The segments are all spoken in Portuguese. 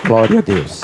Glória a Deus.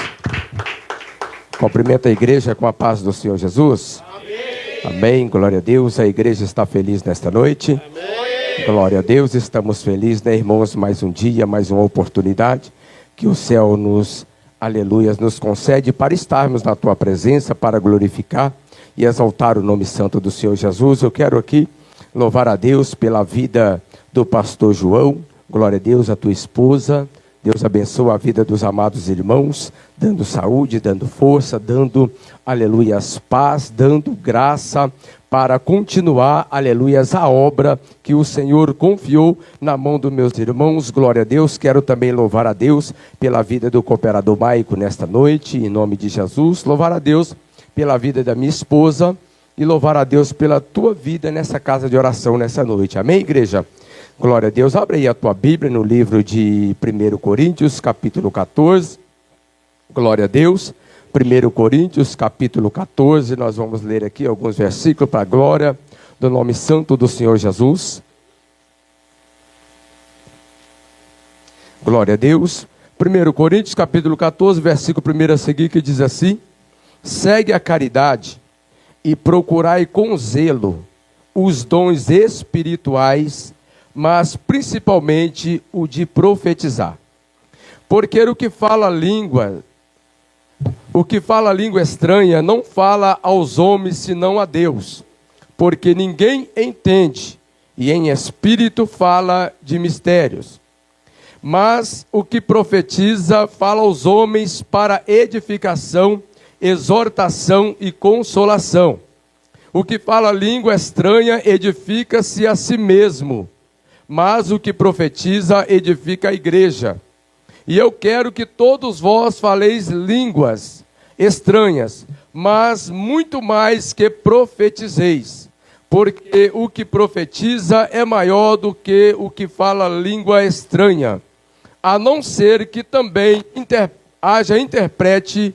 Cumprimento a igreja com a paz do Senhor Jesus. Amém. Amém. Glória a Deus. A igreja está feliz nesta noite. Amém. Glória a Deus. Estamos felizes, né, irmãos? Mais um dia, mais uma oportunidade que o céu nos, aleluias, nos concede para estarmos na tua presença, para glorificar e exaltar o nome santo do Senhor Jesus. Eu quero aqui louvar a Deus pela vida do pastor João. Glória a Deus, a tua esposa. Deus abençoa a vida dos amados irmãos, dando saúde, dando força, dando, aleluias, paz, dando graça para continuar, aleluias, a obra que o Senhor confiou na mão dos meus irmãos. Glória a Deus. Quero também louvar a Deus pela vida do cooperador Maico nesta noite, em nome de Jesus. Louvar a Deus pela vida da minha esposa e louvar a Deus pela tua vida nessa casa de oração nessa noite. Amém, igreja? Glória a Deus. Abre aí a tua Bíblia no livro de 1 Coríntios, capítulo 14. Glória a Deus. 1 Coríntios, capítulo 14. Nós vamos ler aqui alguns versículos para a glória do nome santo do Senhor Jesus. Glória a Deus. 1 Coríntios, capítulo 14, versículo 1 a seguir, que diz assim: segue a caridade e procurai com zelo os dons espirituais, mas principalmente o de profetizar. Porque o que fala língua estranha não fala aos homens senão a Deus, porque ninguém entende, e em espírito fala de mistérios. Mas o que profetiza fala aos homens para edificação, exortação e consolação. O que fala língua estranha edifica-se a si mesmo, mas o que profetiza edifica a igreja. E eu quero que todos vós faleis línguas estranhas, mas muito mais que profetizeis, porque o que profetiza é maior do que o que fala língua estranha, a não ser que também haja interprete,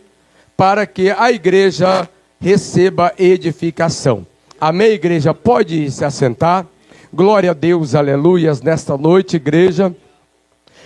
para que a igreja receba edificação. Amém, igreja? Pode se assentar. Glória a Deus, aleluias, nesta noite, igreja.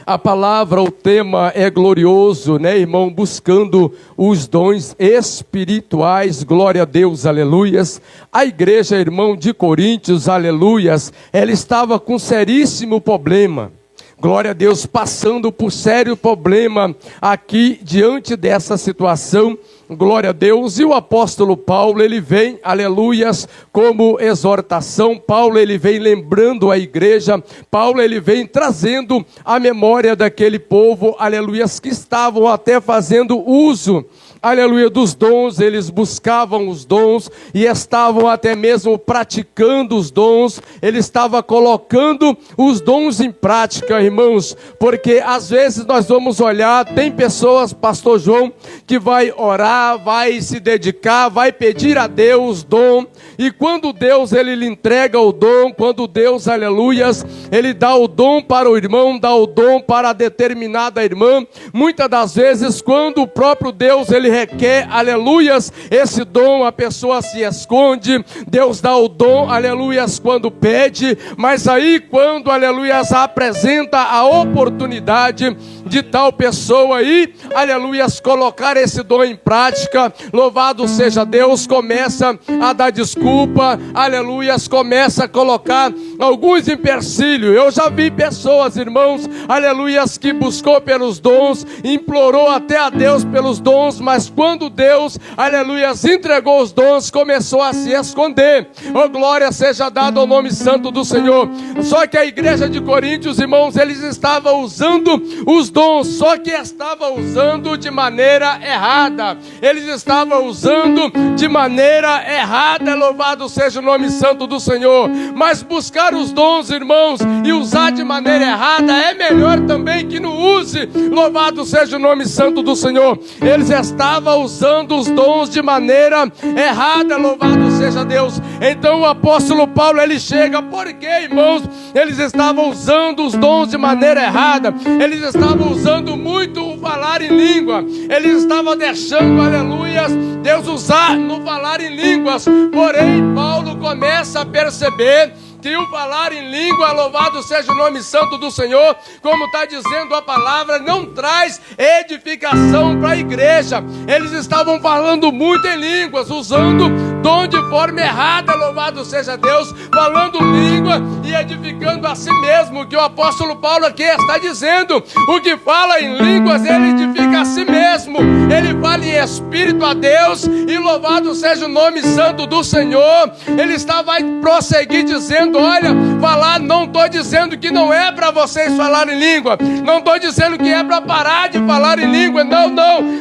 A palavra, o tema é glorioso, né, irmão? Buscando os dons espirituais, glória a Deus, aleluias. A igreja, irmão, de Coríntios, aleluias, ela estava com seríssimo problema. Glória a Deus, passando por sério problema aqui diante dessa situação. Glória a Deus. E o apóstolo Paulo, ele vem, aleluias, como exortação. Paulo, ele vem lembrando a igreja. Paulo, ele vem trazendo a memória daquele povo, aleluias, que estavam até fazendo uso, aleluia, dos dons. Eles buscavam os dons e estavam até mesmo praticando os dons. Ele estava colocando os dons em prática, irmãos, porque às vezes nós vamos olhar, tem pessoas, pastor João, que vai orar, vai se dedicar, vai pedir a Deus dom, e quando Deus, ele lhe entrega o dom, quando Deus, aleluias, ele dá o dom para o irmão, dá o dom para a determinada irmã, muitas das vezes, quando o próprio Deus, ele requer, aleluias, esse dom, a pessoa se esconde. Deus dá o dom, aleluias, quando pede, mas aí quando, aleluias, apresenta a oportunidade de tal pessoa aí, aleluias, colocar esse dom em prática, louvado seja Deus, começa a dar desculpa, aleluias, começa a colocar alguns empecilhos. Eu já vi pessoas, irmãos, aleluias, que buscou pelos dons, implorou até a Deus pelos dons, mas quando Deus, aleluias, entregou os dons, começou a se esconder. Oh, glória seja dada ao nome santo do Senhor. Só que a igreja de Coríntios, irmãos, eles estavam usando os dons, só que estavam usando de maneira errada. Eles estavam usando de maneira errada, louvado seja o nome santo do Senhor. Mas buscar os dons, irmãos, e usar de maneira errada é melhor também que não use, louvado seja o nome santo do Senhor. Eles estavam usando os dons de maneira errada, louvado seja Deus. Então o apóstolo Paulo, ele chega, porque, irmãos, eles estavam usando os dons de maneira errada. Eles estavam usando muito o falar em língua. Eles estavam deixando, aleluias, Deus usar no falar em línguas. Porém, Paulo começa a perceber que o falar em língua, louvado seja o nome santo do Senhor, como está dizendo a palavra, não traz edificação para a igreja. Eles estavam falando muito em línguas, usando dom de forma errada, louvado seja Deus, falando língua e edificando a si mesmo, que o apóstolo Paulo aqui está dizendo. O que fala em línguas, ele edifica a si mesmo, ele fala em espírito a Deus, e louvado seja o nome santo do Senhor. Ele vai prosseguir dizendo, olha, falar, não estou dizendo que não é para vocês falarem língua, não estou dizendo que é para parar de falar em língua, não,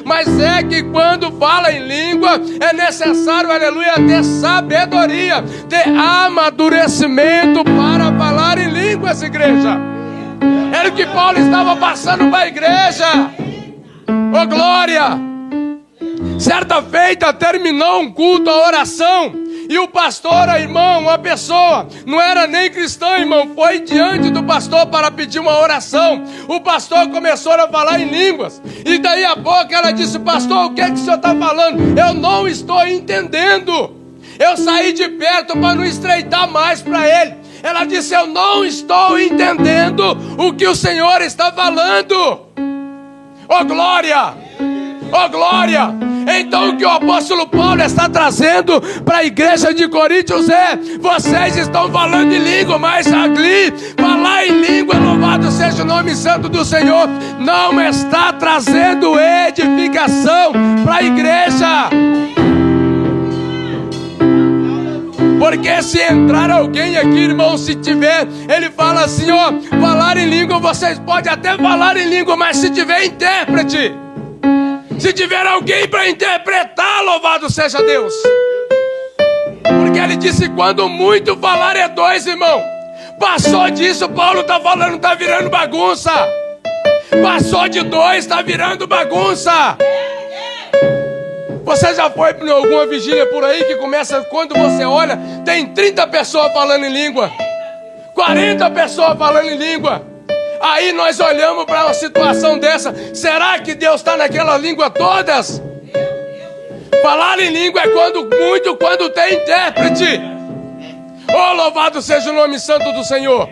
mas é que quando fala em língua, é necessário, aleluia, ter sabedoria, ter amadurecimento para falar em línguas, igreja. Era o que Paulo estava passando para a igreja. Oh, glória! Certa feita terminou um culto, a oração, e o pastor, irmão, uma pessoa, não era nem cristã, irmão, foi diante do pastor para pedir uma oração. O pastor começou a falar em línguas, e daí a pouco ela disse, pastor, o que é que o senhor está falando? Eu não estou entendendo. Eu saí de perto para não estreitar mais para ele. Ela disse, eu não estou entendendo o que o Senhor está falando. Oh, glória! Oh, glória! Então o que o apóstolo Paulo está trazendo para a igreja de Coríntios é, vocês estão falando em língua, mas ali, falar em língua, louvado seja o nome santo do Senhor, não está trazendo edificação para a igreja. Porque se entrar alguém aqui, irmão, se tiver, ele fala assim, ó, falar em língua, vocês podem até falar em língua, mas se tiver intérprete, se tiver alguém para interpretar, louvado seja Deus. Porque ele disse, quando muito falar é dois, irmão. Passou disso, Paulo está falando, está virando bagunça. Passou de dois, está virando bagunça. Você já foi para alguma vigília por aí que começa, quando você olha, tem 30 pessoas falando em língua, 40 pessoas falando em língua. Aí nós olhamos para uma situação dessa, será que Deus está naquela língua todas? Falar em língua é quando tem intérprete. Oh, louvado seja o nome santo do Senhor.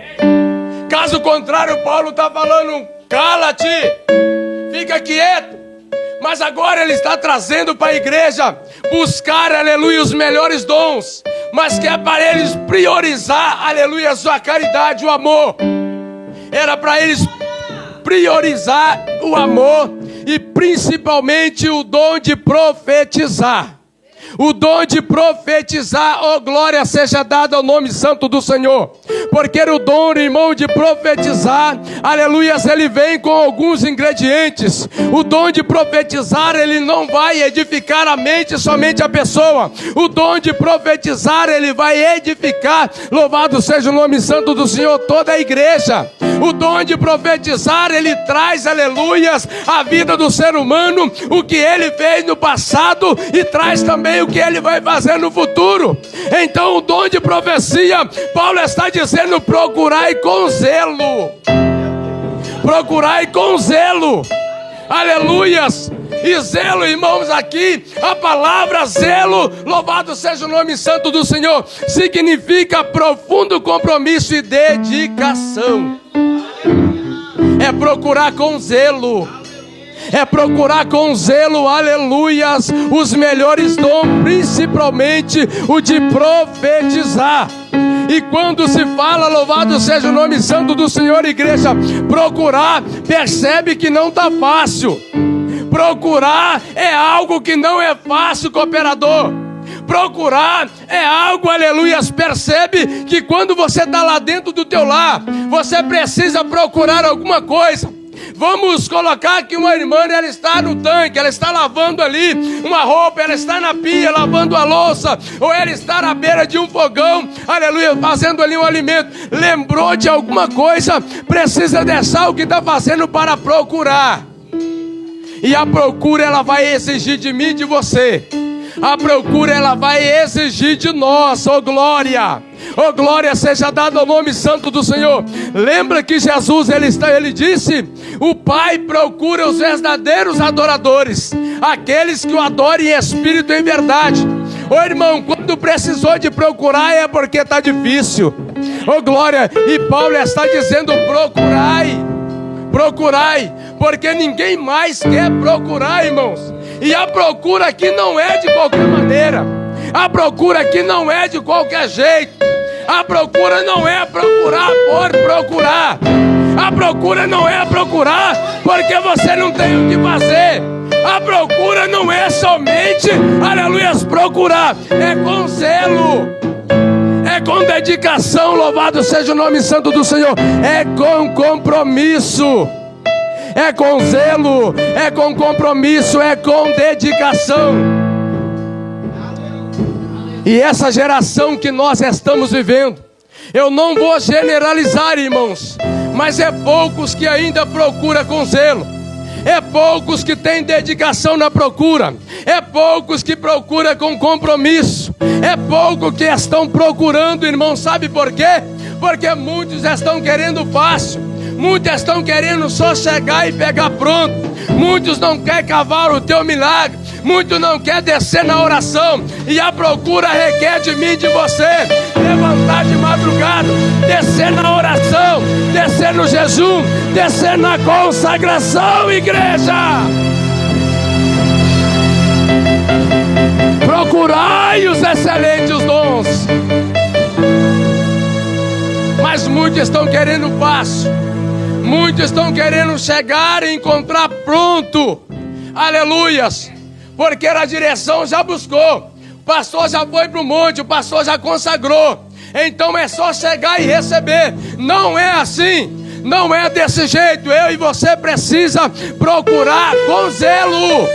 Caso contrário, Paulo está falando, cala-te, fica quieto. Mas agora ele está trazendo para a igreja buscar, aleluia, os melhores dons, mas que é para eles priorizar, aleluia, a sua caridade, o amor. Era para eles priorizar o amor e principalmente o dom de profetizar. O dom de profetizar, oh glória seja dada ao nome santo do Senhor. Porque o dom, irmão, de profetizar, aleluias, ele vem com alguns ingredientes. O dom de profetizar, ele não vai edificar a mente, somente a pessoa. O dom de profetizar, ele vai edificar, louvado seja o nome santo do Senhor, toda a igreja. O dom de profetizar, ele traz, aleluias, a vida do ser humano, o que ele fez no passado e traz também o que ele vai fazer no futuro. Então o dom de profecia, Paulo está dizendo, procurai com zelo. Procurai com zelo. Aleluias. E zelo, irmãos, aqui, a palavra zelo, louvado seja o nome santo do Senhor, significa profundo compromisso e dedicação. É procurar com zelo. É procurar com zelo, aleluias, os melhores dons, principalmente o de profetizar. E quando se fala, louvado seja o nome santo do Senhor, igreja, procurar, percebe que não está fácil. Procurar é algo que não é fácil, cooperador. Procurar é algo, aleluias, percebe que quando você está lá dentro do teu lar, você precisa procurar alguma coisa. Vamos colocar que uma irmã, ela está no tanque, ela está lavando ali uma roupa, ela está na pia lavando a louça, ou ela está na beira de um fogão, aleluia, fazendo ali um alimento. Lembrou de alguma coisa, precisa deixar o que está fazendo para procurar. E a procura, ela vai exigir de mim e de você. A procura, ela vai exigir de nós, oh glória. Oh glória seja dada ao nome santo do Senhor. Lembra que Jesus, ele disse, o Pai procura os verdadeiros adoradores, aqueles que o adorem em espírito e em verdade. Ô irmão, quando precisou de procurar é porque está difícil. Ô glória, e Paulo está dizendo: procurai, porque ninguém mais quer procurar, irmãos. E a procura aqui não é de qualquer maneira, a procura aqui não é de qualquer jeito, a procura não é procurar por procurar, a procura não é procurar porque você não tem o que fazer, a procura não é somente, aleluia, procurar, é com zelo, é com dedicação, louvado seja o nome santo do Senhor, é com compromisso, é com zelo, é com compromisso, é com dedicação. E essa geração que nós estamos vivendo, eu não vou generalizar, irmãos, mas é poucos que ainda procuram com zelo, é poucos que têm dedicação na procura, é poucos que procuram com compromisso, é poucos que estão procurando, irmão. Sabe por quê? Porque muitos estão querendo fácil, muitos estão querendo só chegar e pegar pronto, muitos não querem cavar o teu milagre, muitos não querem descer na oração, e a procura requer de mim e de você levantar de madrugada, descer na oração, descer no jejum, descer na consagração, igreja. Procurai os excelentes dons. Mas muitos estão querendo fácil, muitos estão querendo chegar e encontrar pronto, aleluias, porque a direção já buscou, o pastor já foi para o monte, o pastor já consagrou, então é só chegar e receber. Não é assim, não é desse jeito. Eu e você precisa procurar com zelo.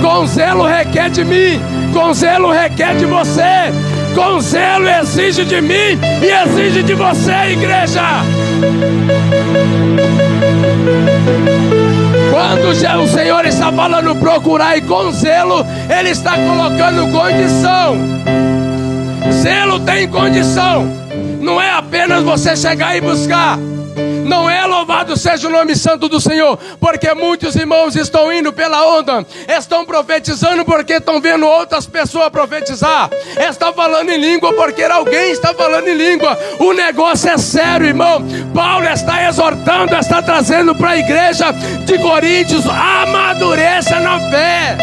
Com zelo requer de mim, com zelo requer de você, com zelo exige de mim e exige de você, igreja. Quando o Senhor está falando procurar e com zelo, Ele está colocando condição. Zelo tem condição, não é apenas você chegar e buscar. Não é, louvado seja o nome santo do Senhor, porque muitos irmãos estão indo pela onda, estão profetizando porque estão vendo outras pessoas profetizar, estão falando em língua porque alguém está falando em língua. O negócio é sério, irmão. Paulo está exortando, está trazendo para a igreja de Coríntios: amadureça na fé,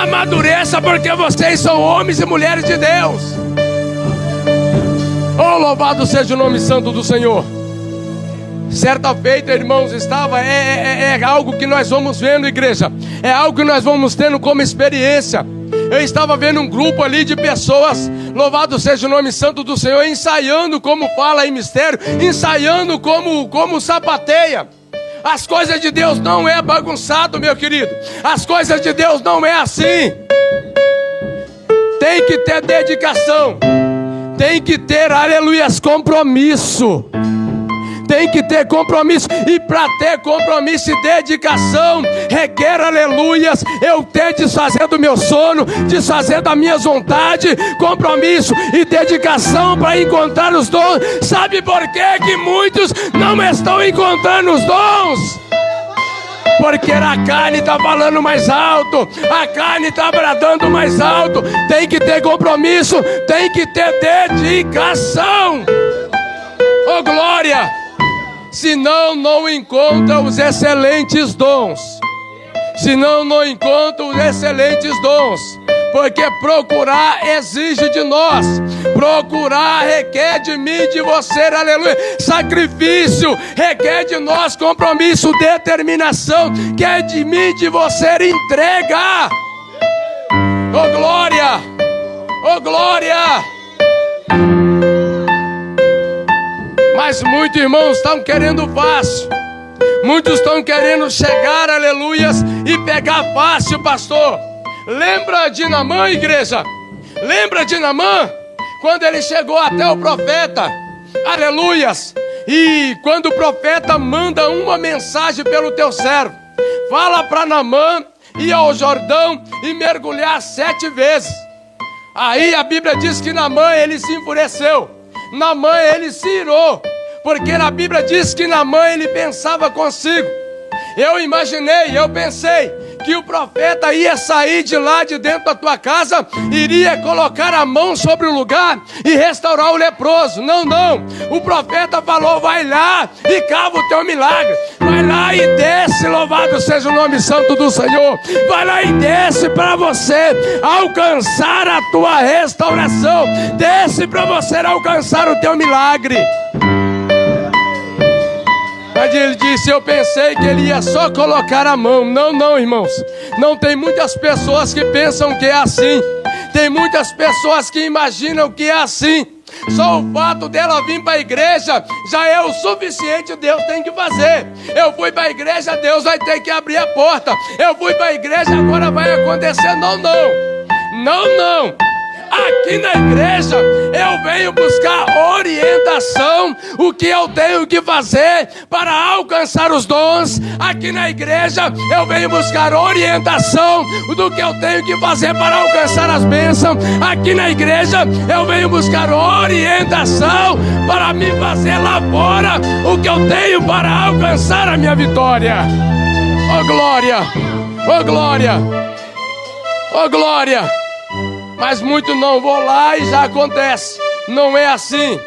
amadureça, porque vocês são homens e mulheres de Deus. Oh, louvado seja o nome santo do Senhor. Certa feita, irmãos, é algo que nós vamos vendo, igreja, é algo que nós vamos tendo como experiência. Eu estava vendo um grupo ali de pessoas, louvado seja o nome santo do Senhor, ensaiando como fala em mistério, ensaiando como sapateia. As coisas de Deus não é bagunçado, meu querido, as coisas de Deus não é assim. Tem que ter dedicação, tem que ter, aleluias, compromisso. Tem que ter compromisso. E para ter compromisso e dedicação, requer, aleluias, eu ter desfazer do meu sono, desfazer das minhas vontades, compromisso e dedicação para encontrar os dons. Sabe por que muitos não estão encontrando os dons? Porque a carne está falando mais alto, a carne está bradando mais alto. Tem que ter compromisso, tem que ter dedicação. Oh glória! Senão não encontra os excelentes dons. Senão não encontra os excelentes dons. Porque procurar exige de nós, procurar requer de mim e de você, aleluia, sacrifício, requer de nós compromisso, determinação, quer de mim e de você entrega. Oh glória, oh glória. Mas muitos irmãos estão querendo fácil, muitos estão querendo chegar, aleluias, e pegar fácil, pastor. Lembra de Naamã, igreja? Lembra de Naamã? Quando ele chegou até o profeta, aleluias, e quando o profeta manda uma mensagem pelo teu servo, fala para Naamã ir ao Jordão e mergulhar 7 vezes. Aí a Bíblia diz que Naamã, ele se enfureceu, Naamã, ele se irou, porque a Bíblia diz que Naamã, ele pensava consigo. Eu imaginei, eu pensei que o profeta ia sair de lá de dentro da tua casa, iria colocar a mão sobre o lugar e restaurar o leproso. Não, não. O profeta falou: vai lá e cava o teu milagre. Vai lá e desce, louvado seja o nome santo do Senhor. Vai lá e desce para você alcançar a tua restauração. Desce para você alcançar o teu milagre. Mas ele disse: eu pensei que ele ia só colocar a mão. Não, não, irmãos. Não, tem muitas pessoas que pensam que é assim. Tem muitas pessoas que imaginam que é assim. Só o fato dela vir para a igreja já é o suficiente. Deus tem que fazer. Eu fui para a igreja, Deus vai ter que abrir a porta. Eu fui para a igreja, agora vai acontecer. Não, não. Não, não. Aqui na igreja eu venho buscar orientação, o que eu tenho que fazer para alcançar os dons. Aqui na igreja eu venho buscar orientação do que eu tenho que fazer para alcançar as bênçãos. Aqui na igreja eu venho buscar orientação para me fazer lá fora o que eu tenho para alcançar a minha vitória. Oh glória, oh glória, oh glória. Mas muito não, vou lá e já acontece. Não é assim.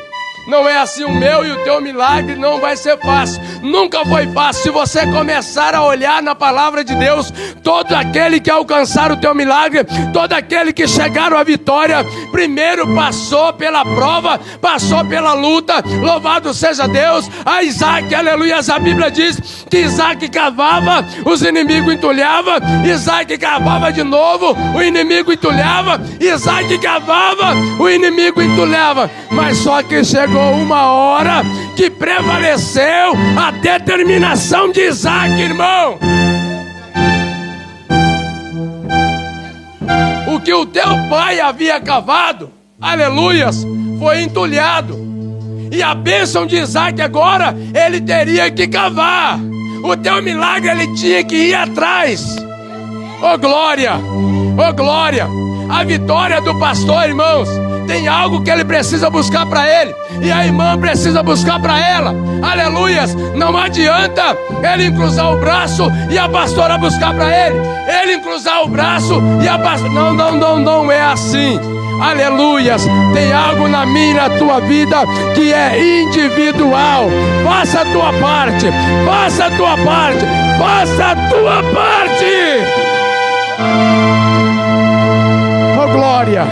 Não é assim. O meu e o teu milagre não vai ser fácil. Nunca foi fácil. Se você começar a olhar na palavra de Deus, todo aquele que alcançar o teu milagre, todo aquele que chegar à vitória, primeiro passou pela prova, passou pela luta. Louvado seja Deus. A Isaac, aleluia, a Bíblia diz que Isaac cavava, os inimigos entulhavam. Isaac cavava de novo, o inimigo entulhava. Isaac cavava, o inimigo entulhava. Mas só que chegou uma hora que prevaleceu a determinação de Isaac, irmão. O que o teu pai havia cavado, aleluias, foi entulhado. E a bênção de Isaac agora, ele teria que cavar. O teu milagre, ele tinha que ir atrás. Oh glória, oh glória. A vitória do pastor, irmãos, tem algo que ele precisa buscar para ele, e a irmã precisa buscar para ela. Aleluias. Não adianta ele cruzar o braço e a pastora buscar para ele. Ele cruzar o braço e a pastora... Não, não, não, não é assim. Aleluias. Tem algo na minha e na tua vida que é individual. Faça a tua parte. Faça a tua parte. Faça a tua parte. Oh glória.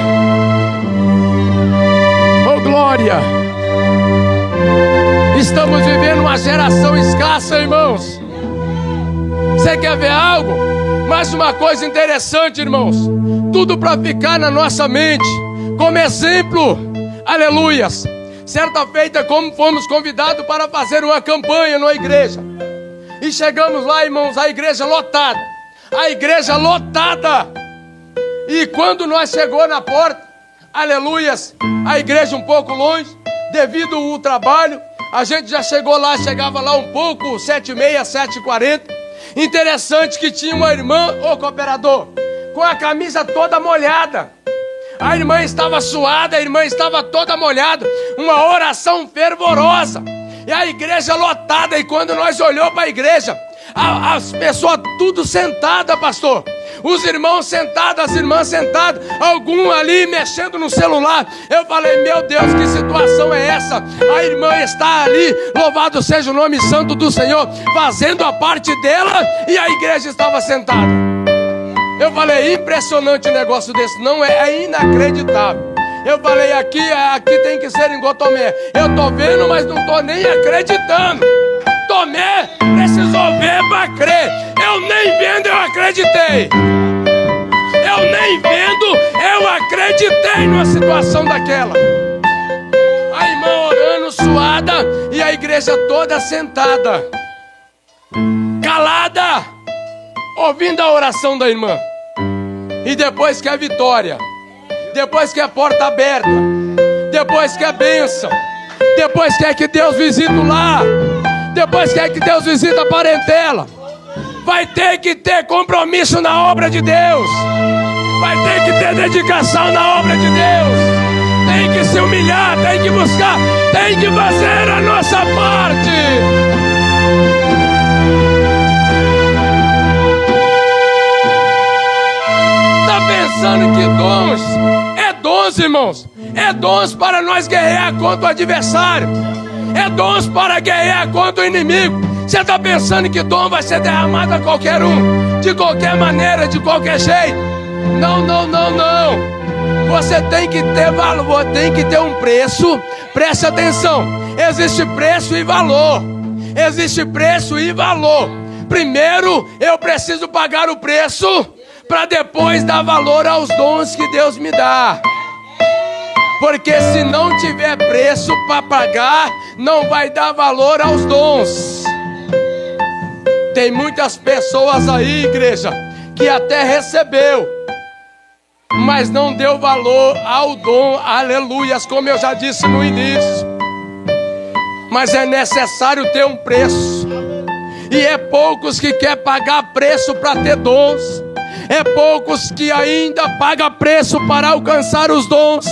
Oh glória. Estamos vivendo uma geração escassa, irmãos. Você quer ver algo? Mais uma coisa interessante, irmãos. Tudo para ficar na nossa mente como exemplo. Aleluias. Certa feita, como fomos convidados para fazer uma campanha na igreja, e chegamos lá, irmãos, a igreja lotada. A igreja lotada. E quando nós chegamos na porta, aleluias, a igreja um pouco longe, devido ao trabalho, a gente já chegou lá, chegava lá um pouco, 7h30, 7h40. Interessante que tinha uma irmã, ô cooperador, com a camisa toda molhada. A irmã estava suada, a irmã estava toda molhada. Uma oração fervorosa. E a igreja lotada. E quando nós olhamos para a igreja, as pessoas tudo sentadas, pastor. Os irmãos sentados, as irmãs sentadas, algum ali mexendo no celular. Eu falei, meu Deus, que situação é essa? A irmã está ali, louvado seja o nome santo do Senhor, fazendo a parte dela, e a igreja estava sentada. Eu falei, impressionante um negócio desse. Não é inacreditável. Eu falei, aqui tem que ser em Gotomé. Eu estou vendo, mas não estou nem acreditando. Tomé precisou ver para crer. Eu nem vendo, eu acreditei. Eu nem vendo, eu acreditei numa situação daquela. A irmã orando, suada, e a igreja toda sentada, calada, ouvindo a oração da irmã. E depois que a vitória, depois que a porta aberta, depois que a bênção, depois que Deus visita o lar, depois que Deus visita a parentela, vai ter que ter compromisso na obra de Deus, vai ter que ter dedicação na obra de Deus, tem que se humilhar, tem que buscar, tem que fazer a nossa parte. pensando que dons é dons, irmãos? É dons para nós guerrear contra o adversário. É dons para guerrear contra o inimigo. Você está pensando que dom vai ser derramado a qualquer um, de qualquer maneira, de qualquer jeito? Não, não, não, não. Você tem que ter valor, tem que ter um preço. Preste atenção. Existe preço e valor. Existe preço e valor. Primeiro eu preciso pagar o preço, para depois dar valor aos dons que Deus me dá. Porque se não tiver preço para pagar, não vai dar valor aos dons. Tem muitas pessoas aí, igreja, que até recebeu, mas não deu valor ao dom, aleluias, como eu já disse no início. Mas é necessário ter um preço. E é poucos que querem pagar preço para ter dons. É poucos que ainda pagam preço para alcançar os dons.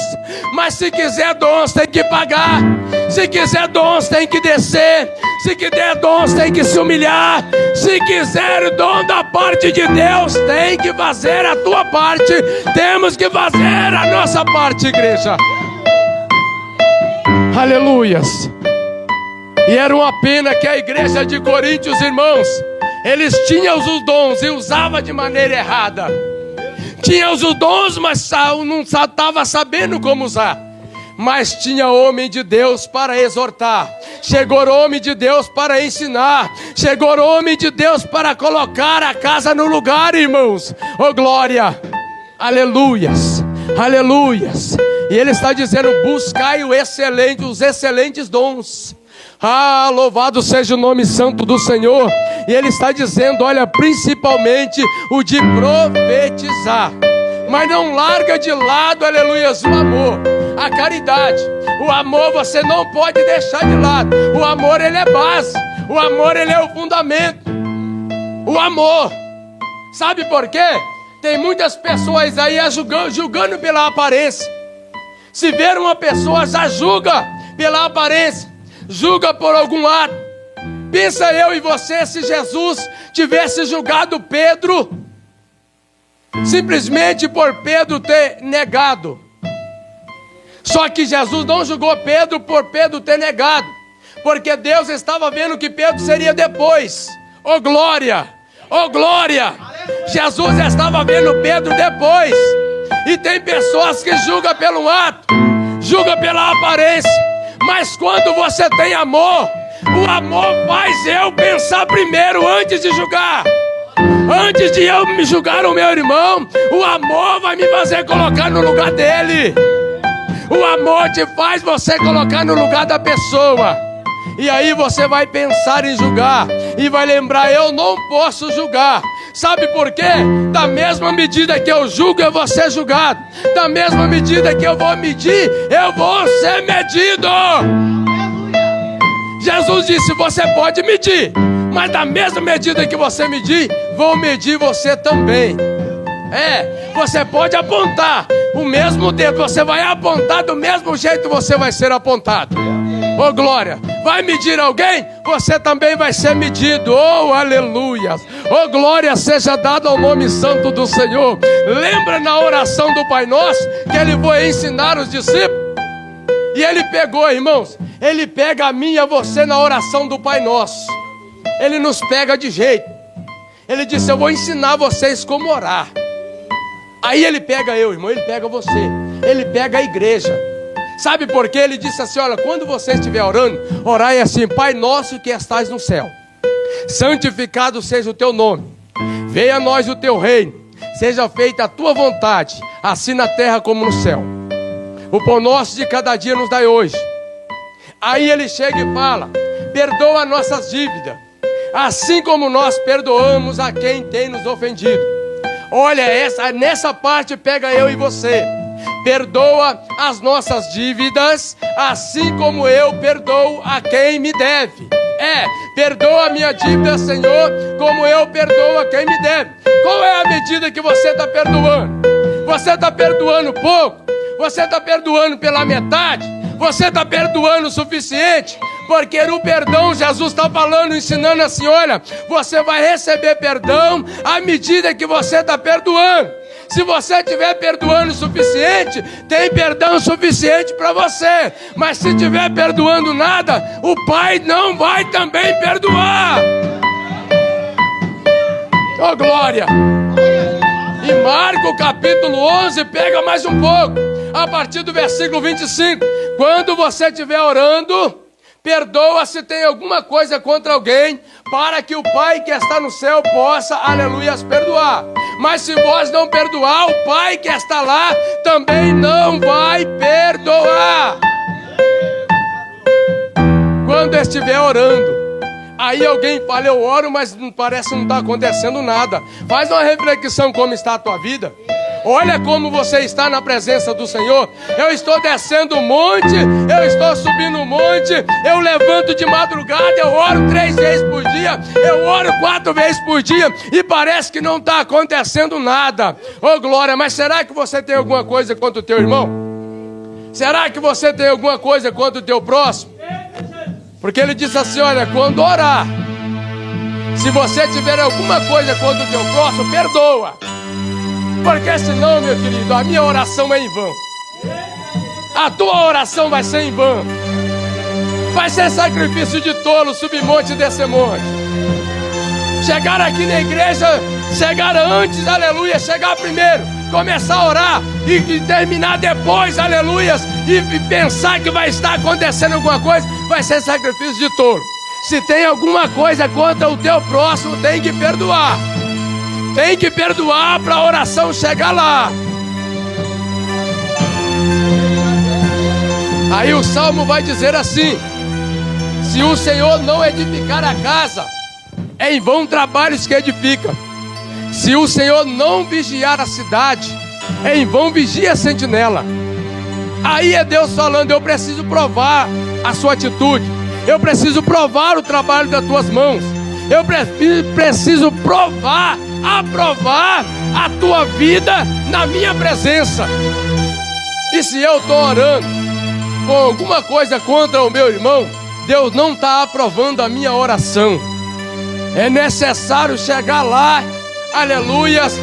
Mas se quiser dons, tem que pagar. Se quiser dons, tem que descer. Se quiser dons, tem que se humilhar. Se quiser o dom da parte de Deus, tem que fazer a tua parte. Temos que fazer a nossa parte, igreja. Aleluias. E era uma pena que a igreja de Coríntios, irmãos, eles tinham os dons e usavam de maneira errada. Tinham os dons, mas não estava sabendo como usar. Mas tinha homem de Deus para exortar. Chegou homem de Deus para ensinar. Chegou homem de Deus para colocar a casa no lugar, irmãos. Oh glória, aleluias, aleluias. E ele está dizendo, buscai os excelentes dons. Ah, louvado seja o nome santo do Senhor. E ele está dizendo, olha, principalmente o de profetizar. Mas não larga de lado, aleluias, o amor, a caridade. O amor você não pode deixar de lado. O amor, ele é base. O amor, ele é o fundamento. O amor. Sabe por quê? Tem muitas pessoas aí julgando pela aparência. Se ver uma pessoa, já julga pela aparência. Julga por algum ato. Pensa eu e você, se Jesus tivesse julgado Pedro, simplesmente por Pedro ter negado. Só que Jesus não julgou Pedro por Pedro ter negado, porque Deus estava vendo que Pedro seria depois. Oh glória, oh glória. Jesus estava vendo Pedro depois. E tem pessoas que julgam pelo ato, julgam pela aparência. Mas quando você tem amor, o amor faz eu pensar primeiro antes de julgar. Antes de eu me julgar o meu irmão, o amor vai me fazer colocar no lugar dele. O amor te faz você colocar no lugar da pessoa. E aí você vai pensar em julgar e vai lembrar, eu não posso julgar. Sabe por quê? Da mesma medida que eu julgo, eu vou ser julgado. Da mesma medida que eu vou medir, eu vou ser medido. Jesus disse, você pode medir, mas da mesma medida que você medir, vou medir você também. Você pode apontar o mesmo dedo, você vai apontar do mesmo jeito, você vai ser apontado. Oh glória, vai medir alguém? Você também vai ser medido. Oh aleluia. Oh glória seja dada ao nome santo do Senhor. Lembra na oração do Pai Nosso, que ele foi ensinar os discípulos? E ele pegou, irmãos, ele pega a mim e a você na oração do Pai Nosso. Ele nos pega de jeito. Ele disse, eu vou ensinar vocês como orar. Aí ele pega eu, irmão, ele pega você. Ele pega a igreja. Sabe por quê? Ele disse assim, olha, quando você estiver orando, orai assim, Pai nosso que estás no céu, santificado seja o teu nome, venha a nós o teu reino, seja feita a tua vontade, assim na terra como no céu. O pão nosso de cada dia nos dai hoje. Aí ele chega e fala, perdoa nossas dívidas, assim como nós perdoamos a quem tem nos ofendido. Olha, nessa parte pega eu e você. Perdoa as nossas dívidas, assim como eu perdoo a quem me deve. Perdoa a minha dívida, Senhor, como eu perdoo a quem me deve. Qual é a medida que você está perdoando? Você está perdoando pouco? Você está perdoando pela metade? Você está perdoando o suficiente? Porque no perdão, Jesus está falando, ensinando assim, olha, você vai receber perdão à medida que você está perdoando. Se você estiver perdoando o suficiente, tem perdão suficiente para você. Mas se estiver perdoando nada, o Pai não vai também perdoar. Oh, glória! Em Marcos capítulo 11, pega mais um pouco, a partir do versículo 25. Quando você estiver orando, perdoa se tem alguma coisa contra alguém, para que o Pai que está no céu possa, aleluias, perdoar. Mas se vós não perdoar, o Pai que está lá também não vai perdoar. Quando estiver orando, aí alguém fala, eu oro, mas parece que não está acontecendo nada. Faz uma reflexão como está a tua vida. Olha como você está na presença do Senhor. Eu estou descendo um monte, eu estou subindo um monte, eu levanto de madrugada, eu oro 3 vezes por dia, eu oro 4 vezes por dia, e parece que não está acontecendo nada. Oh, glória, mas será que você tem alguma coisa contra o teu irmão? Será que você tem alguma coisa contra o teu próximo? Porque ele disse assim, olha, quando orar, se você tiver alguma coisa contra o teu próximo, perdoa. Porque senão, meu querido, a minha oração é em vão. A tua oração vai ser em vão. Vai ser sacrifício de tolo, subir monte e descer monte. Chegar aqui na igreja, chegar antes, aleluia, chegar primeiro, começar a orar e terminar depois, aleluias, e pensar que vai estar acontecendo alguma coisa, vai ser sacrifício de tolo. Se tem alguma coisa contra o teu próximo, tem que perdoar. Tem que perdoar para a oração chegar lá. Aí o Salmo vai dizer assim: se o Senhor não edificar a casa, é em vão trabalhos que edifica. Se o Senhor não vigiar a cidade, é em vão vigia a sentinela. Aí é Deus falando, eu preciso provar a sua atitude. Eu preciso provar o trabalho das tuas mãos. Eu preciso provar, aprovar a tua vida na minha presença. E se eu estou orando com alguma coisa contra o meu irmão, Deus não está aprovando a minha oração. É necessário chegar lá, aleluias,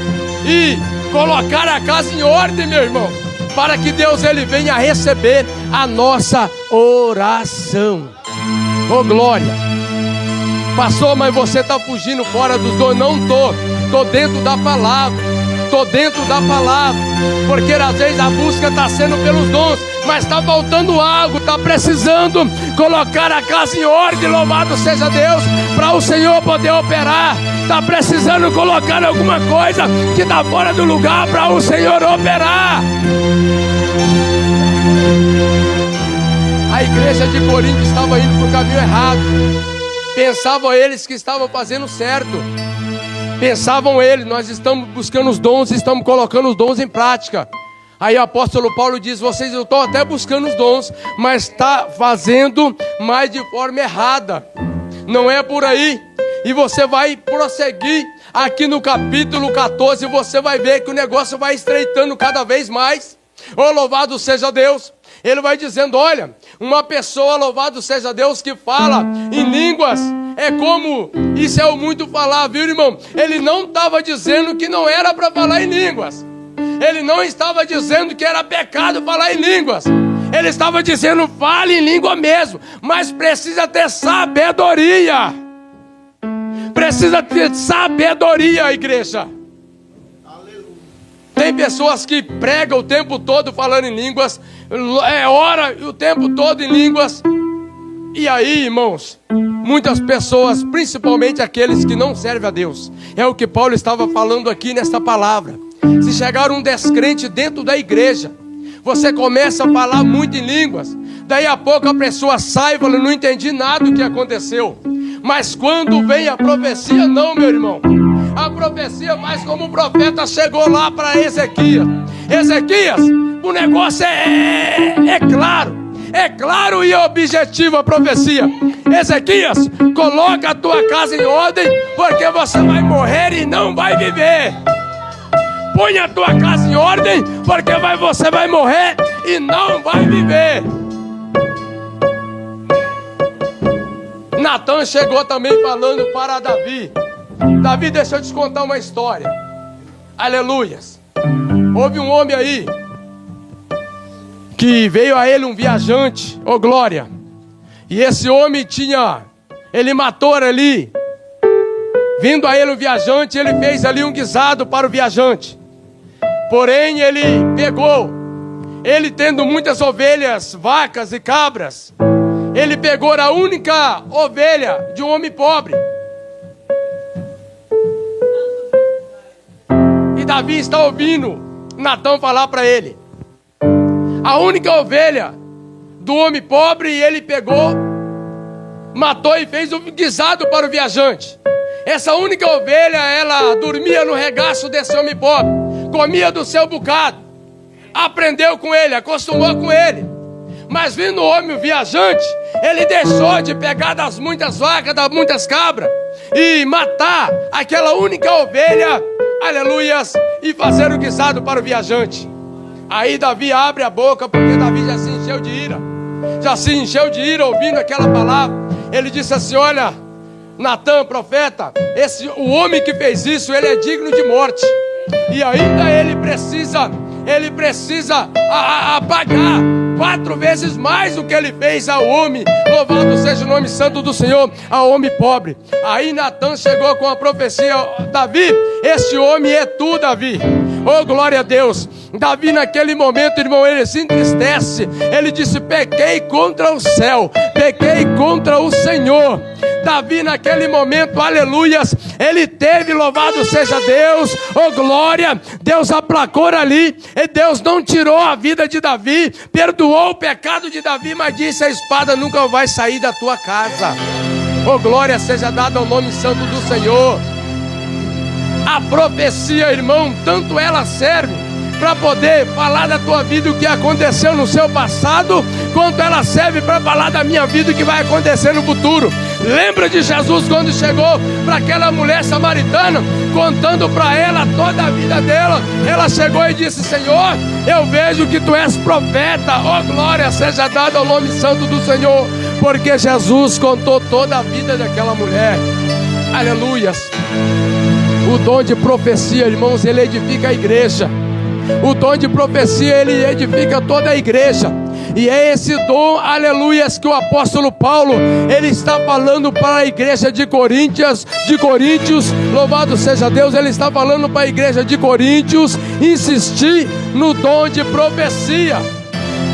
e colocar a casa em ordem, meu irmão, para que Deus ele venha receber a nossa oração. Oh, glória! Pastor, mas você está fugindo fora dos dons. Não estou dentro da palavra. Estou dentro da palavra. Porque às vezes a busca está sendo pelos dons, mas está faltando algo, está precisando colocar a casa em ordem, louvado seja Deus, para o Senhor poder operar. Está precisando colocar alguma coisa que está fora do lugar para o Senhor operar. A igreja de Corinto estava indo para o caminho errado. Pensavam eles que estavam fazendo certo. Pensavam eles, nós estamos buscando os dons, estamos colocando os dons em prática. Aí o apóstolo Paulo diz, vocês estão até buscando os dons, mas está fazendo mais de forma errada. Não é por aí. E você vai prosseguir aqui no capítulo 14, você vai ver que o negócio vai estreitando cada vez mais. Oh, louvado seja Deus. Ele vai dizendo, olha, uma pessoa, louvado seja Deus, que fala em línguas, é como, isso é o muito falar, viu, irmão? Ele não estava dizendo que não era para falar em línguas. Ele não estava dizendo que era pecado falar em línguas. Ele estava dizendo, fale em língua mesmo, mas precisa ter sabedoria. Precisa ter sabedoria, igreja. Tem pessoas que pregam o tempo todo falando em línguas, ora o tempo todo em línguas. E aí, irmãos, muitas pessoas, principalmente aqueles que não servem a Deus, é o que Paulo estava falando aqui nesta palavra. Se chegar um descrente dentro da igreja, você começa a falar muito em línguas, daí a pouco a pessoa sai e fala, não entendi nada do que aconteceu. Mas quando vem a profecia, não, meu irmão. A profecia, mas como o profeta chegou lá para Ezequias. Ezequias, o negócio é claro. É claro e objetivo a profecia. Ezequias, coloca a tua casa em ordem, porque você vai morrer e não vai viver. Põe a tua casa em ordem, porque você vai morrer e não vai viver. Natan chegou também falando para Davi. Davi, deixa eu te contar uma história. Aleluias. Houve um homem aí que veio a ele um viajante, ô glória. E esse homem ele matou ali. Vindo a ele um viajante, ele fez ali um guisado para o viajante. Porém ele tendo muitas ovelhas, vacas e cabras, ele pegou a única ovelha de um homem pobre. E Davi está ouvindo Natã falar para ele. A única ovelha do homem pobre, e ele pegou, matou e fez um guisado para o viajante. Essa única ovelha, ela dormia no regaço desse homem pobre, comia do seu bocado, aprendeu com ele, acostumou com ele. Mas vindo o homem viajante, ele deixou de pegar das muitas vacas, das muitas cabras, e matar aquela única ovelha, aleluias, e fazer o guisado para o viajante. Aí Davi abre a boca, porque Davi já se encheu de ira ouvindo aquela palavra. Ele disse assim: olha, Natã, profeta, o homem que fez isso, ele é digno de morte. E ainda ele precisa pagar 4 vezes mais do que ele fez ao homem, louvado seja o nome santo do Senhor, ao homem pobre. Aí Natã chegou com a profecia: Davi, este homem é tu, Davi. Oh, glória a Deus. Davi naquele momento, irmão, ele se entristece. Ele disse: pequei contra o céu, pequei contra o Senhor. Davi naquele momento, aleluias, ele teve, louvado seja Deus, oh glória, Deus aplacou ali, e Deus não tirou a vida de Davi, perdoou o pecado de Davi, mas disse: a espada nunca vai sair da tua casa. Oh glória seja dada ao nome santo do Senhor. A profecia, irmão, tanto ela serve para poder falar da tua vida, o que aconteceu no seu passado, quanto ela serve para falar da minha vida, o que vai acontecer no futuro. Lembra de Jesus quando chegou para aquela mulher samaritana, contando para ela toda a vida dela? Ela chegou e disse: Senhor, eu vejo que tu és profeta. Oh glória seja dada ao nome santo do Senhor, porque Jesus contou toda a vida daquela mulher. Aleluias. O dom de profecia, irmãos, ele edifica a igreja. O dom de profecia, ele edifica toda a igreja. E é esse dom, aleluias, que o apóstolo Paulo, ele está falando para a igreja de Coríntios, louvado seja Deus, ele está falando para a igreja de Coríntios insistir no dom de profecia,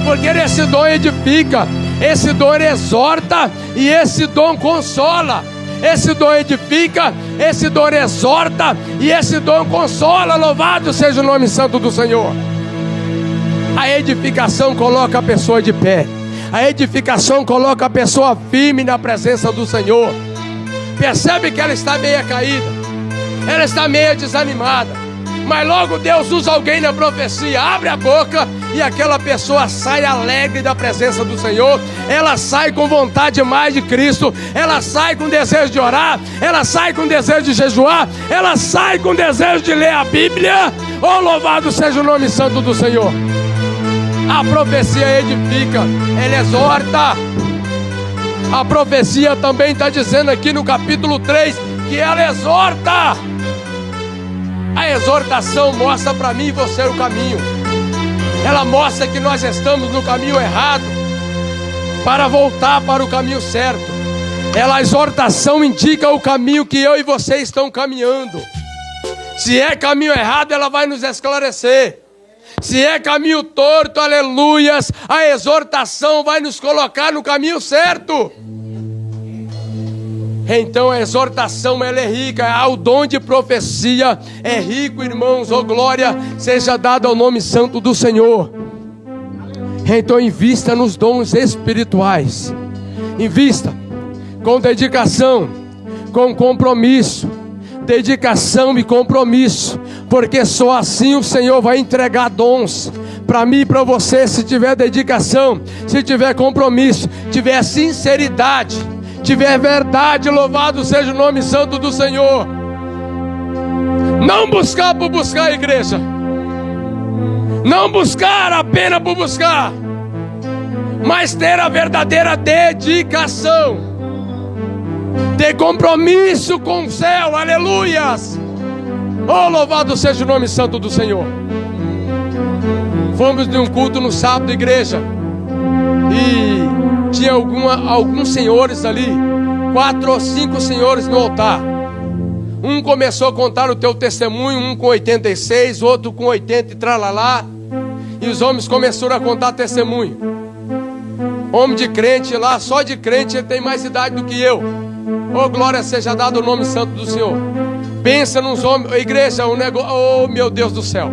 porque esse dom edifica, esse dom exorta e esse dom consola. Esse dom edifica, esse dom exorta e esse dom consola. Louvado seja o nome santo do Senhor. A edificação coloca a pessoa de pé. A edificação coloca a pessoa firme na presença do Senhor. Percebe que ela está meia caída, ela está meia desanimada, mas logo Deus usa alguém na profecia, abre a boca e aquela pessoa sai alegre da presença do Senhor. Ela sai com vontade mais de Cristo, ela sai com desejo de orar, ela sai com desejo de jejuar, ela sai com desejo de ler a Bíblia. Oh, louvado seja o nome santo do Senhor. A profecia edifica, ela exorta. A profecia também está dizendo aqui no capítulo 3 que ela exorta. A exortação mostra para mim e você o caminho. Ela mostra que nós estamos no caminho errado para voltar para o caminho certo. A exortação indica o caminho que eu e você estão caminhando. Se é caminho errado, ela vai nos esclarecer. Se é caminho torto, aleluias, a exortação vai nos colocar no caminho certo. Então a exortação, ela é rica. O dom de profecia é rico, irmãos. Oh glória seja dada ao nome santo do Senhor. Então invista nos dons espirituais. Invista com dedicação, com compromisso. Dedicação e compromisso, porque só assim o Senhor vai entregar dons para mim e para você. Se tiver dedicação, se tiver compromisso, tiver sinceridade, tiver verdade, louvado seja o nome santo do Senhor. Não buscar por buscar, igreja. Não buscar apenas por buscar, mas ter a verdadeira dedicação. Ter compromisso com o céu, aleluias. Oh, louvado seja o nome santo do Senhor. Fomos de um culto no sábado, igreja, e tinha alguns senhores ali, 4 ou 5 senhores no altar. Um começou a contar o teu testemunho, um com 86, outro com 80 e tralalá. E os homens começaram a contar testemunho. Homem de crente lá, só de crente, ele tem mais idade do que eu. Oh, glória seja dada o nome santo do Senhor. Pensa nos homens, igreja, um negócio, oh meu Deus do céu.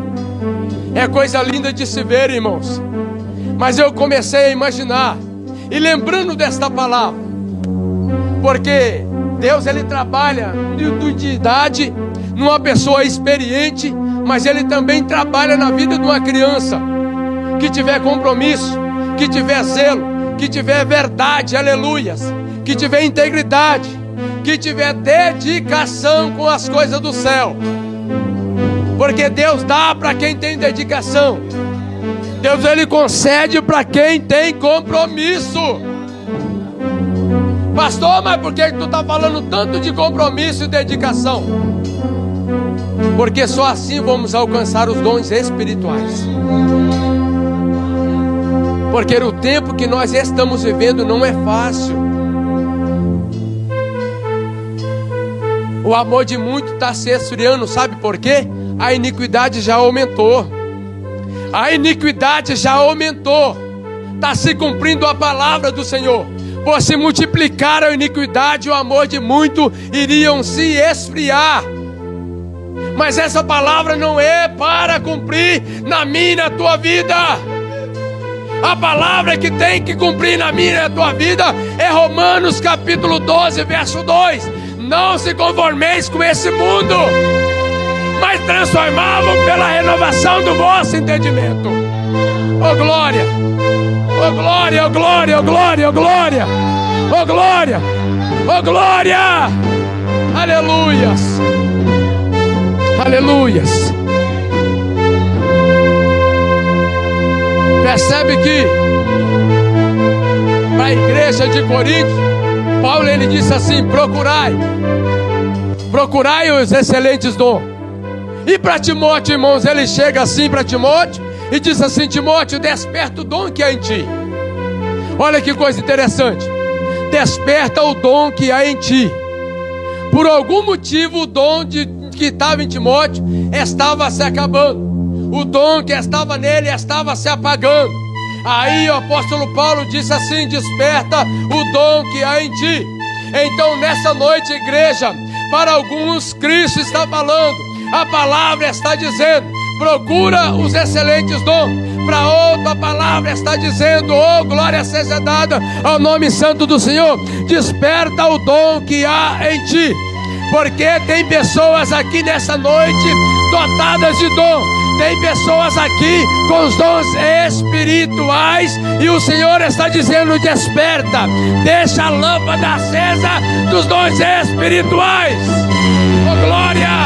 É coisa linda de se ver, irmãos. Mas eu comecei a imaginar, e lembrando desta palavra, porque Deus, ele trabalha de idade numa pessoa experiente, mas ele também trabalha na vida de uma criança que tiver compromisso, que tiver zelo, que tiver verdade, aleluias, que tiver integridade, que tiver dedicação com as coisas do céu. Porque Deus dá para quem tem dedicação. Deus, ele concede para quem tem compromisso. Pastor, mas por que tu está falando tanto de compromisso e dedicação? Porque só assim vamos alcançar os dons espirituais. Porque o tempo que nós estamos vivendo não é fácil. O amor de muito está se esfriando, sabe por quê? A iniquidade já aumentou. A iniquidade já aumentou. Está se cumprindo a palavra do Senhor. Por se multiplicar a iniquidade, o amor de muito iriam se esfriar. Mas essa palavra não é para cumprir na minha e na tua vida. A palavra que tem que cumprir na minha e na tua vida é Romanos capítulo 12, verso 2. Não se conformeis com esse mundo, mas transformai-vos pela renovação do vosso entendimento. Oh glória, oh glória, oh glória, oh glória, oh glória, oh glória, oh glória, aleluias, aleluias. Percebe que para a igreja de Corinto, Paulo, ele disse assim: procurai os excelentes dons. E para Timóteo, irmãos, ele chega assim para Timóteo e diz assim: Timóteo, desperta o dom que há em ti. Olha que coisa interessante. Desperta o dom que há em ti. Por algum motivo o dom que estava em Timóteo estava se acabando. O dom que estava nele estava se apagando. Aí o apóstolo Paulo disse assim: desperta o dom que há em ti. Então nessa noite, igreja, para alguns Cristo está falando, a palavra está dizendo: procura os excelentes dons. Para outra, a palavra está dizendo: oh, glória seja dada ao nome santo do Senhor. Desperta o dom que há em ti. Porque tem pessoas aqui nessa noite dotadas de dom. Tem pessoas aqui com os dons espirituais e o Senhor está dizendo: desperta, deixa a lâmpada acesa dos dons espirituais. Oh glória!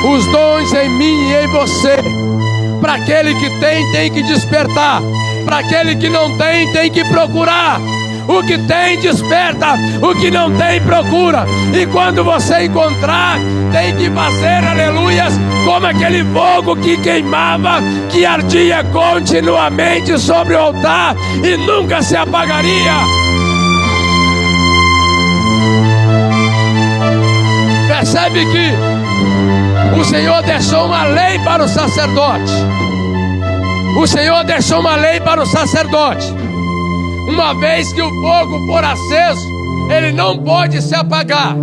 Os dons em mim e em você. Para aquele que tem que despertar. Para aquele que não tem que procurar. O que tem, desperta. O que não tem, procura. E quando você encontrar, tem que fazer, aleluias, como aquele fogo que queimava, que ardia continuamente sobre o altar e nunca se apagaria. Percebe que o Senhor deixou uma lei para o sacerdote. O Senhor deixou uma lei para o sacerdote. Uma vez que o fogo for aceso, ele não pode se apagar.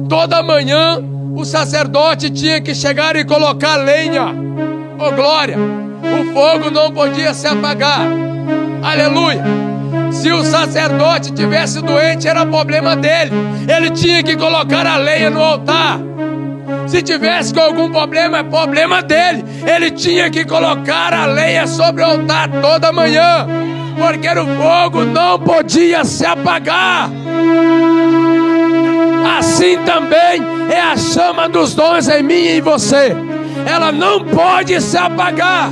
Toda manhã o sacerdote tinha que chegar e colocar lenha. Oh glória! O fogo não podia se apagar. Aleluia! Se o sacerdote tivesse doente, era problema dele. Ele tinha que colocar a lenha no altar. Se tivesse com algum problema, é problema dele. Ele tinha que colocar a lenha sobre o altar toda manhã, porque o fogo não podia se apagar. Assim também é a chama dos dons em mim e em você. Ela não pode se apagar.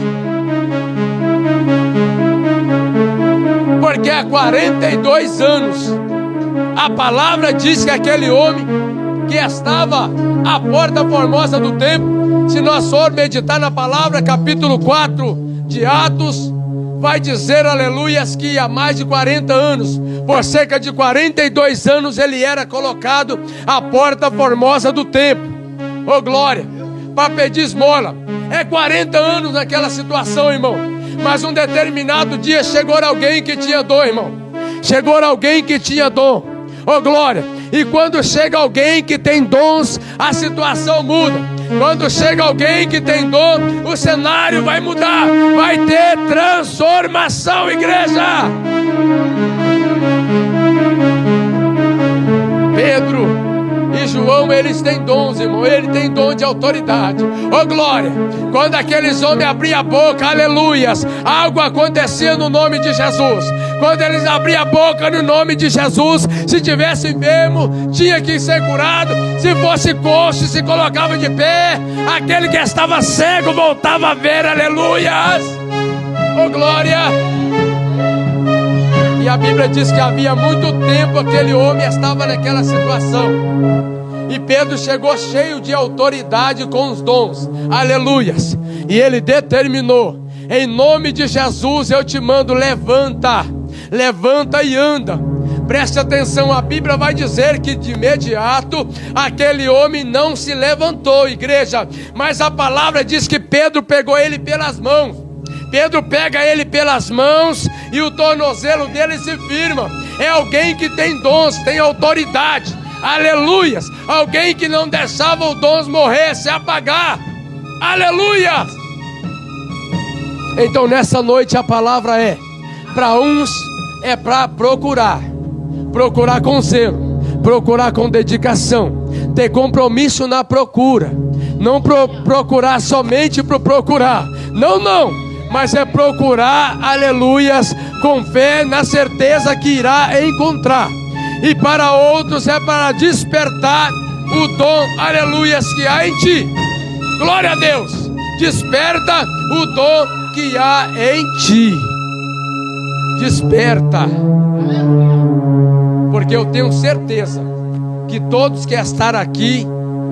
Porque há 42 anos a palavra diz que aquele homem que estava à porta formosa do templo. Se nós for meditar na palavra, capítulo 4 de Atos, vai dizer, aleluias, que há mais de 40 anos, por cerca de 42 anos, ele era colocado à porta formosa do templo. Oh glória! Para pedir esmola. É 40 anos naquela situação, irmão. Mas um determinado dia chegou alguém que tinha dom, irmão. Chegou alguém que tinha dom. Oh glória! E quando chega alguém que tem dons, a situação muda. Quando chega alguém que tem dom, o cenário vai mudar. Vai ter transformação, igreja. Pedro e João, eles têm dons, irmão. Ele tem dom de autoridade. Oh glória! Quando aqueles homens abriam a boca, aleluias, algo acontecia no nome de Jesus. Quando eles abriam a boca no nome de Jesus, se tivesse enfermo, tinha que ser curado. Se fosse coxo, se colocava de pé. Aquele que estava cego voltava a ver, aleluias. Oh glória! E a Bíblia diz que havia muito tempo aquele homem estava naquela situação. E Pedro chegou cheio de autoridade com os dons. Aleluias. E ele determinou: em nome de Jesus eu te mando, levanta. Levanta e anda. Preste atenção, a Bíblia vai dizer que de imediato aquele homem não se levantou, igreja. Mas a palavra diz que Pedro pegou ele pelas mãos. Pedro pega ele pelas mãos e o tornozelo dele se firma. É alguém que tem dons, tem autoridade. Aleluias. Alguém que não deixava os dons morrer, se apagar. Aleluias. Então nessa noite a palavra é: para uns é para procurar com zelo, procurar com dedicação, ter compromisso na procura. Não procurar somente por procurar. Não. Mas é procurar, aleluias, com fé, na certeza que irá encontrar. E para outros é para despertar o dom, aleluias, que há em ti. Glória a Deus. Desperta o dom que há em ti. Desperta. Porque eu tenho certeza que todos que estão aqui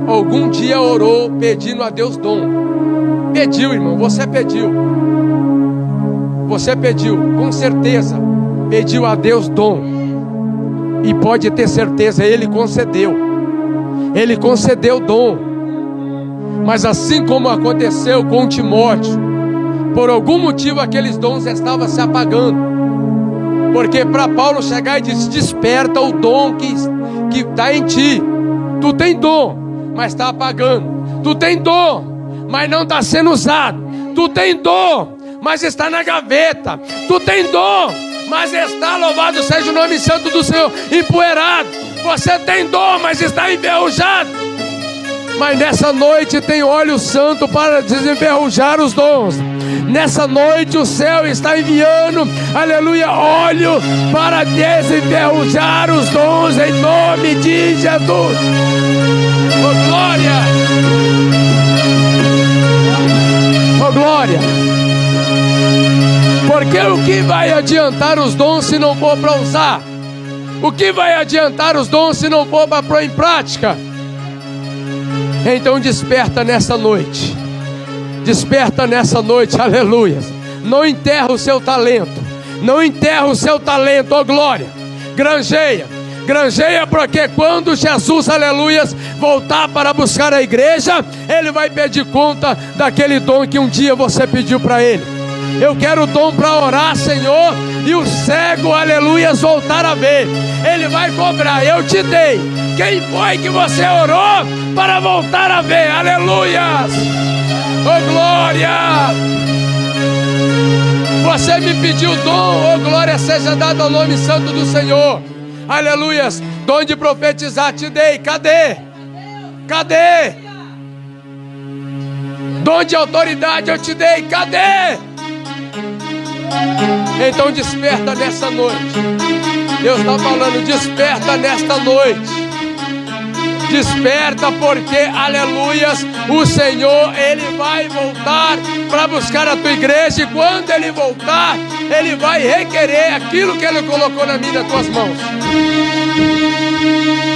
algum dia orou pedindo a Deus dom. Pediu, irmão, você pediu. Você pediu, com certeza, pediu a Deus dom. E pode ter certeza, Ele concedeu. Ele concedeu dom. Mas assim como aconteceu com Timóteo, por algum motivo aqueles dons estavam se apagando. Porque para Paulo chegar e dizer: desperta o dom que está em ti. Tu tem dom, mas está apagando. Tu tem dom, mas não está sendo usado. Tu tem dom, mas está na gaveta. Tu tem dom, mas está, louvado seja o nome santo do Senhor, empoeirado. Você tem dom, mas está enferrujado. Mas nessa noite tem óleo santo para desenferrujar os dons. Nessa noite o céu está enviando, aleluia, óleo para desenferrujar os dons em nome de Jesus. Oh glória! Oh glória! Porque o que vai adiantar os dons se não for para usar? O que vai adiantar os dons se não for para pôr em prática? Então desperta nessa noite. Desperta nessa noite, aleluia. Não enterra o seu talento. Não enterra o seu talento, oh glória. Granjeia. Granjeia, porque quando Jesus, aleluia, voltar para buscar a igreja, Ele vai pedir conta daquele dom que um dia você pediu para Ele. Eu quero dom para orar, Senhor, e o cego, aleluia, voltar a ver. Ele vai cobrar, eu te dei. Quem foi que você orou para voltar a ver? Aleluia! Oh glória! Você me pediu dom, oh glória seja dada ao nome santo do Senhor. Aleluias! Dom de profetizar te dei, cadê? Cadê? Dom de autoridade eu te dei, cadê? Então desperta nessa noite. Deus está falando, desperta nesta noite. Desperta porque, aleluias, o Senhor, Ele vai voltar para buscar a tua igreja. E quando Ele voltar, Ele vai requerer aquilo que Ele colocou na minha, nas tuas mãos.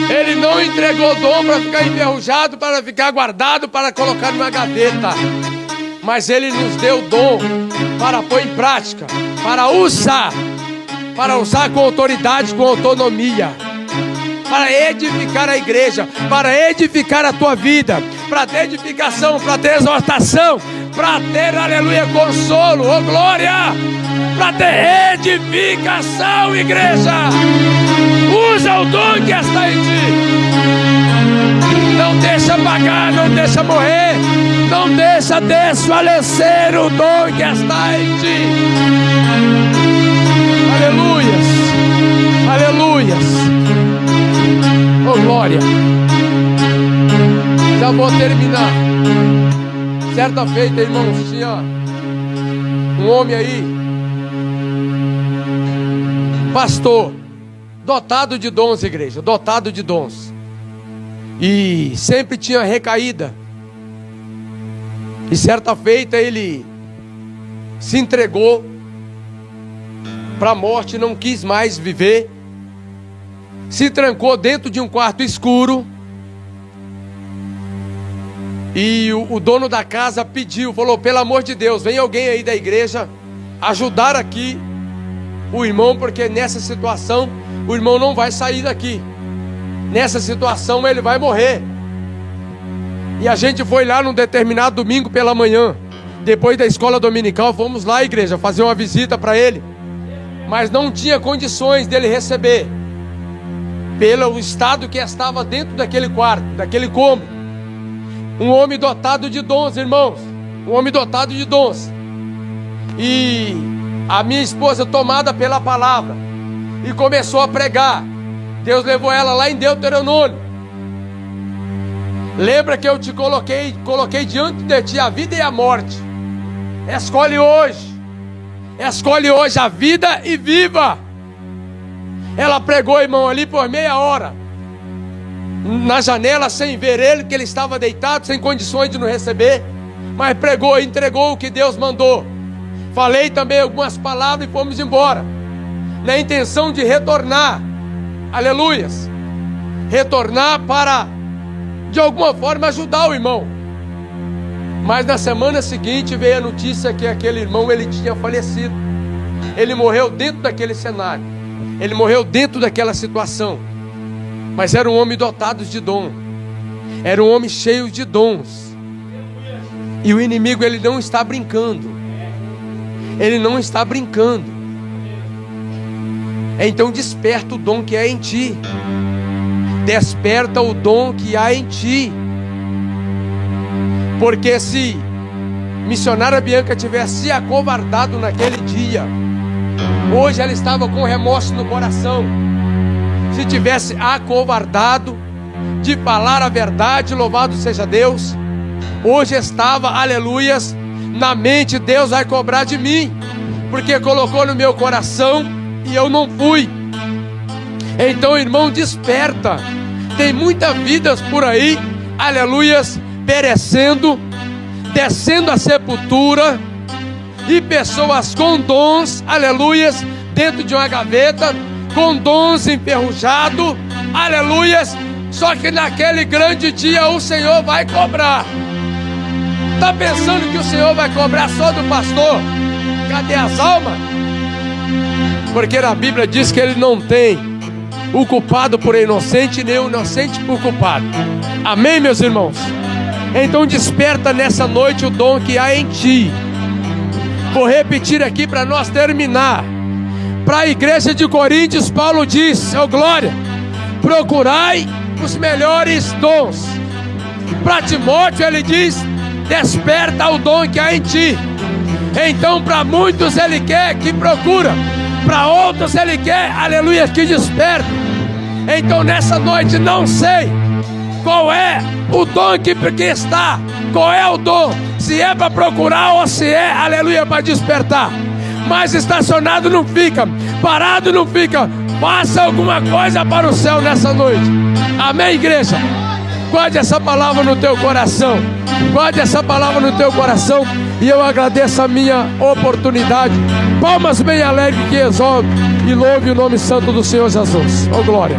Ele não não entregou dom para ficar enferrujado, para ficar guardado, para colocar numa gaveta. Mas Ele nos deu dom para pôr em prática, para usar com autoridade, com autonomia, para edificar a igreja, para edificar a tua vida, para ter edificação, para ter exortação, para ter, aleluia, consolo, oh glória, para ter edificação, igreja. Usa o dom que está em ti. Não deixa apagar, não deixa morrer, não deixa desfalecer o dom que está em ti. Aleluias, aleluias, oh glória. Já vou terminar. Certa feita, irmãos, tinha um homem aí, pastor, dotado de dons, igreja, dotado de dons, e sempre tinha recaída. E certa feita ele se entregou para a morte, não quis mais viver, se trancou dentro de um quarto escuro. E o dono da casa pediu, falou: pelo amor de Deus, vem alguém aí da igreja ajudar aqui o irmão, porque nessa situação o irmão não vai sair daqui. Nessa situação ele vai morrer. E a gente foi lá num determinado domingo pela manhã, depois da escola dominical, fomos lá à igreja fazer uma visita para ele. Mas não tinha condições dele receber, pelo estado que estava dentro daquele quarto, daquele cômodo. Um homem dotado de dons, irmãos, um homem dotado de dons. E a minha esposa, tomada pela palavra, e começou a pregar. Deus levou ela lá em Deuteronômio. Lembra que eu te coloquei diante de ti a vida e a morte. Escolhe hoje a vida e viva. Ela pregou, irmão, ali por meia hora, na janela, sem ver ele, que ele estava deitado, sem condições de nos receber, mas pregou, entregou o que Deus mandou. Falei também algumas palavras e fomos embora, na intenção de retornar, aleluias, retornar para, de alguma forma, ajudar o irmão. Mas na semana seguinte veio a notícia que aquele irmão, ele tinha falecido. Ele morreu dentro daquele cenário, ele morreu dentro daquela situação. Mas era um homem dotado de dom, era um homem cheio de dons. E o inimigo, ele não está brincando, ele não está brincando. Então desperta o dom que há em ti, desperta o dom que há em ti. Porque se missionária Bianca tivesse se acovardado naquele dia, hoje ela estava com remorso no coração. Se tivesse acovardado de falar a verdade, louvado seja Deus, hoje estava, aleluias, na mente: Deus vai cobrar de mim, porque colocou no meu coração e eu não fui. Então, irmão, desperta. Tem muitas vidas por aí, aleluias, perecendo, descendo a sepultura, e pessoas com dons, aleluias, dentro de uma gaveta, com dons enferrujados, aleluias. Só que naquele grande dia o Senhor vai cobrar. Está pensando que o Senhor vai cobrar só do pastor? Cadê as almas? Porque na Bíblia diz que ele não tem o culpado por inocente, nem o inocente por culpado. Amém, meus irmãos? Então desperta nessa noite o dom que há em ti. Vou repetir aqui para nós terminar. Para a igreja de Coríntios, Paulo diz: oh glória, procurai os melhores dons. Para Timóteo ele diz: desperta o dom que há em ti. Então para muitos ele quer que procura, para outros ele quer, aleluia, que desperta. Então nessa noite, não sei qual é o dom que está, qual é o dom, se é para procurar ou se é, aleluia, para despertar. Mas estacionado não fica, parado não fica. Faça alguma coisa para o céu nessa noite. Amém, igreja? Guarde essa palavra no teu coração. Guarde essa palavra no teu coração. E eu agradeço a minha oportunidade. Palmas bem alegres que exaltam e louve o nome santo do Senhor Jesus. Oh glória.